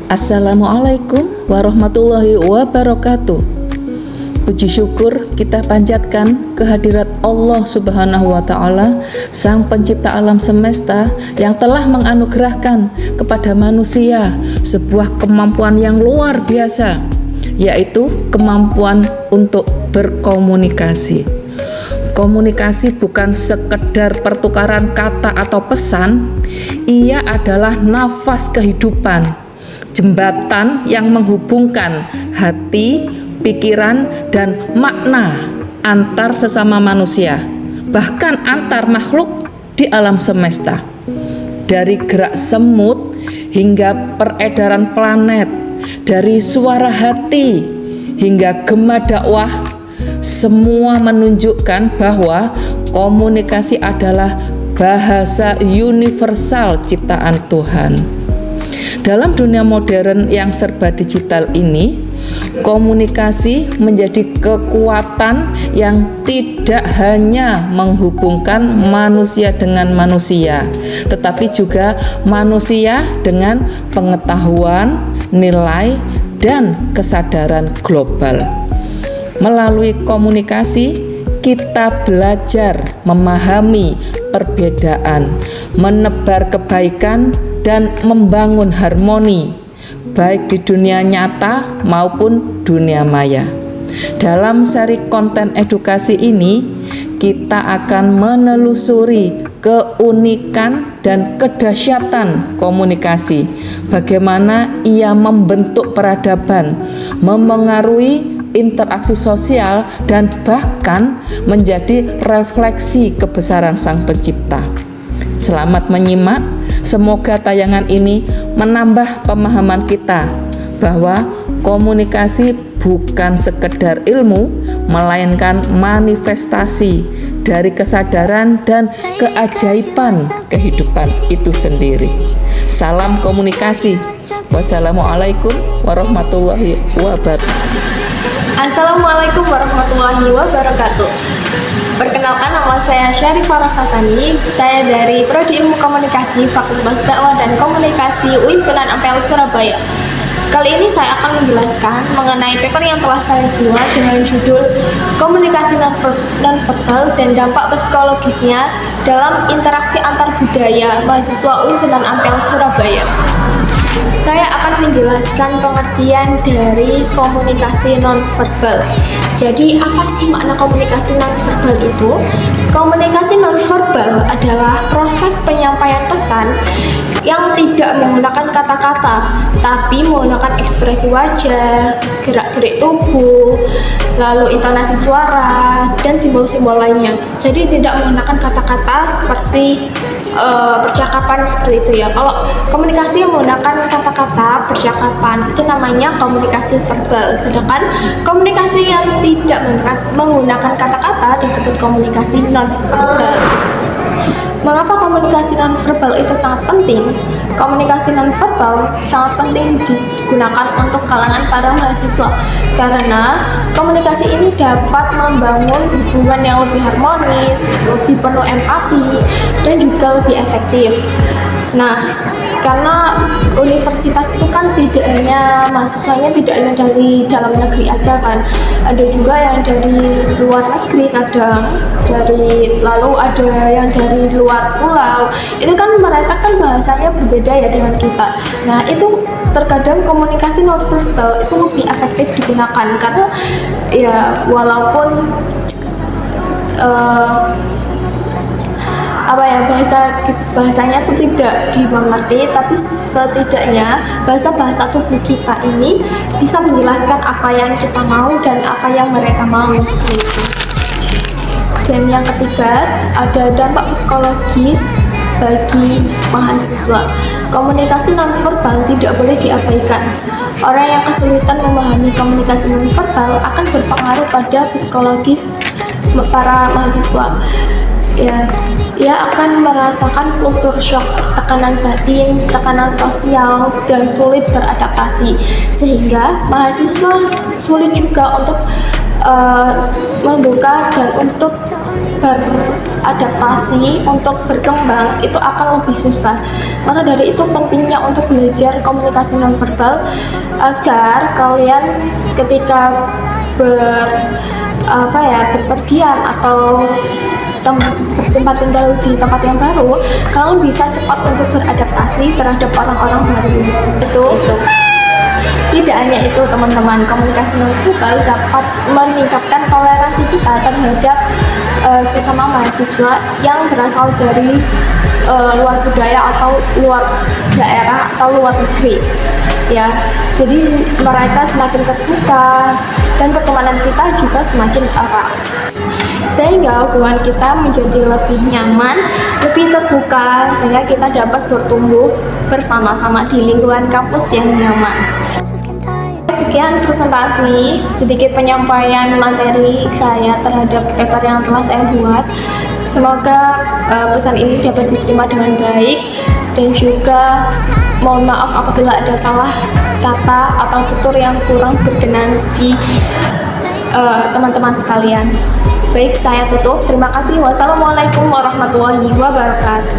Assalamualaikum warahmatullahi wabarakatuh. Puji syukur kita panjatkan kehadirat Allah Subhanahu wa Ta'ala, Sang Pencipta alam semesta, yang telah menganugerahkan kepada manusia sebuah kemampuan yang luar biasa, yaitu kemampuan untuk berkomunikasi. Komunikasi bukan sekedar pertukaran kata atau pesan, ia adalah nafas kehidupan, jembatan yang menghubungkan hati, pikiran, dan makna antar sesama manusia, bahkan antar makhluk di alam semesta. Dari gerak semut hingga peredaran planet, dari suara hati hingga gema dakwah, semua menunjukkan bahwa komunikasi adalah bahasa universal ciptaan Tuhan. Dalam dunia modern yang serba digital ini, komunikasi menjadi kekuatan yang tidak hanya menghubungkan manusia dengan manusia, tetapi juga manusia dengan pengetahuan, nilai, dan kesadaran global. Melalui komunikasi, kita belajar memahami perbedaan, menebar kebaikan, dan membangun harmoni, baik di dunia nyata maupun dunia maya. Dalam seri konten edukasi ini, kita akan menelusuri keunikan dan kedahsyatan komunikasi, bagaimana ia membentuk peradaban, memengaruhi interaksi sosial, dan bahkan menjadi refleksi kebesaran Sang Pencipta. Selamat menyimak, semoga tayangan ini menambah pemahaman kita bahwa komunikasi bukan sekedar ilmu, melainkan manifestasi dari kesadaran dan keajaiban kehidupan itu sendiri. Salam komunikasi. Wassalamualaikum warahmatullahi wabarakatuh. Assalamualaikum warahmatullahi wabarakatuh. Perkenalkan, nama saya Syarifah Rafatani. Saya dari Prodi Ilmu Komunikasi Fakultas Dakwah dan Komunikasi UIN Sunan Ampel, Surabaya. Kali ini saya akan menjelaskan mengenai paper yang telah saya buat dengan judul Komunikasi Nonverbal dan Dampak Psikologisnya dalam Interaksi Antar Budaya mahasiswa UIN Sunan Ampel, Surabaya. Saya akan menjelaskan pengertian dari komunikasi nonverbal. Jadi, apa sih makna komunikasi nonverbal itu? Komunikasi nonverbal adalah proses penyampaian pesan yang tidak menggunakan kata-kata, tapi menggunakan ekspresi wajah, gerak-gerik tubuh, lalu intonasi suara, dan simbol-simbol lainnya. Jadi tidak menggunakan kata-kata seperti percakapan seperti itu ya. Kalau komunikasi yang menggunakan kata-kata, percakapan, itu namanya komunikasi verbal. Sedangkan komunikasi yang tidak menggunakan kata-kata disebut komunikasi non-verbal. Mengapa komunikasi nonverbal itu sangat penting? Komunikasi nonverbal sangat penting digunakan untuk kalangan para mahasiswa, karena komunikasi ini dapat membangun hubungan yang lebih harmonis, lebih penuh empati, dan juga lebih efektif. Nah, karena universitas itu kan tidak hanya mahasiswanya tidak hanya dari dalam negeri aja kan, ada juga yang dari luar negeri, kadang lalu ada yang dari luar pulau. Itu kan mereka kan bahasanya berbeda ya dengan kita. Nah, itu terkadang komunikasi nonverbal itu lebih efektif digunakan, karena ya walaupun bahasanya itu tidak dimengerti, tapi setidaknya bahasa tubuh kita ini bisa menjelaskan apa yang kita mau dan apa yang mereka mau, gitu. Dan yang ketiga, ada dampak psikologis bagi mahasiswa. Komunikasi nonverbal tidak boleh diabaikan. Orang yang kesulitan memahami komunikasi nonverbal akan berpengaruh pada psikologis para mahasiswa. Ia akan merasakan kultur shock, tekanan batin, tekanan sosial, dan sulit beradaptasi, sehingga mahasiswa sulit juga untuk membuka dan untuk beradaptasi, untuk berkembang itu akan lebih susah. Maka dari itu pentingnya untuk belajar komunikasi nonverbal agar kalian ketika berpergian atau tempat tinggal di tempat yang baru, kalian bisa cepat untuk beradaptasi terhadap orang-orang baru. Itu tidak hanya itu teman-teman, komunikasi nonverbal dapat meningkatkan toleransi kita terhadap sesama mahasiswa yang berasal dari luar budaya atau luar daerah atau luar negeri. Ya, jadi mereka semakin terbuka dan pertemanan kita juga semakin erat, sehingga hubungan kita menjadi lebih nyaman, lebih terbuka, sehingga kita dapat bertumbuh bersama-sama di lingkungan kampus yang nyaman. Sekian presentasi, sedikit penyampaian materi saya terhadap paper yang telah saya buat. Semoga pesan ini dapat diterima dengan baik, dan juga mohon maaf apabila ada salah kata atau tutur yang kurang berkenan di teman-teman sekalian. Baik, saya tutup. Terima kasih. Wassalamualaikum warahmatullahi wabarakatuh.